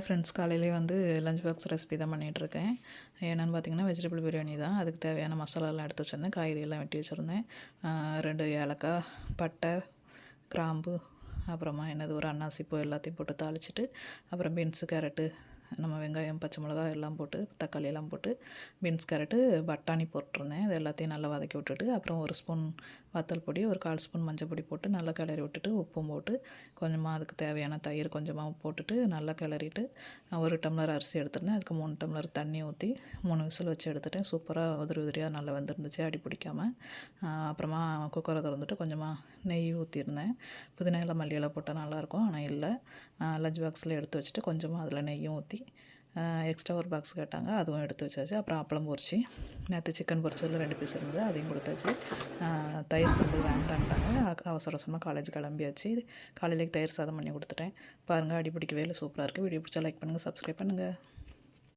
Friends காலையிலே வந்து lunch box recipe தான் பண்ணிகிட்ருக்கேன். என்னென்னு பார்த்தீங்கன்னா, வெஜிடபிள் பிரியாணி தான். அதுக்கு தேவையான மசாலாலாம் எடுத்து வச்சுருந்தேன். காய்கறியெல்லாம் வெட்டி வச்சுருந்தேன். 2 ஏலக்காய், பட்டை, கிராம்பு, அப்புறமா ஒரு அன்னாசி பூ எல்லாத்தையும் போட்டு தாளிச்சிட்டு, அப்புறம் பீன்ஸு, கேரட்டு, நம்ம வெங்காயம், பச்சை மிளகா எல்லாம் போட்டு, தக்காளி எல்லாம் போட்டு, பீன்ஸ், கேரட்டு, பட்டாணி போட்டிருந்தேன். அது எல்லாத்தையும் நல்லா வதக்கி விட்டுட்டு, அப்புறம் 1 ஸ்பூன் வத்தல் பொடி, ஒரு 1/4 ஸ்பூன் மஞ்சள் பொடி போட்டு நல்லா கிளறி விட்டுட்டு, உப்பும் போட்டு, கொஞ்சமாக அதுக்கு தேவையான தயிர் கொஞ்சமாக போட்டுட்டு நல்லா கிளறிட்டு, 1 டம்ளர் அரிசி எடுத்திருந்தேன். அதுக்கு 3 டம்ளர் தண்ணி ஊற்றி 3 விசில் வச்சு எடுத்துட்டேன். சூப்பராக உதிரி உதிரியாக நல்லா வெந்திருந்துச்சு, அடி பிடிக்காமல். அப்புறமா குக்கரை திறந்துட்டு கொஞ்சமாக நெய் ஊற்றிருந்தேன். புதினா இலை, மல்லி இலை போட்டால் நல்லாயிருக்கும், ஆனால் இல்லை. லஞ்ச் பாக்ஸில் எடுத்து வச்சுட்டு கொஞ்சமாக அதில் நெய்யும் ஊற்றி, எக்ஸ்ட்ரா ஒரு பாக்ஸ் கேட்டாங்க, அதுவும் எடுத்து வச்சாச்சு. அப்புறம் அப்பளம் பொரிச்சு, நேற்று சிக்கன் பொரிச்சதில் 2 பீஸ் இருந்தது, அதையும் கொடுத்தாச்சு. தயிர் சாதம் வேண்டான்ட்டாங்க. அவசர அவசரமாக காலேஜ் கிளம்பியாச்சு. காலையிலேக்கு தயிர் சாதம் பண்ணி கொடுத்துட்டேன். பாருங்கள், அடி பிடிக்கவே இல்லை, சூப்பராக இருக்குது. வீடியோ பிடிச்சா லைக் பண்ணுங்கள், சப்ஸ்கிரைப் பண்ணுங்கள்.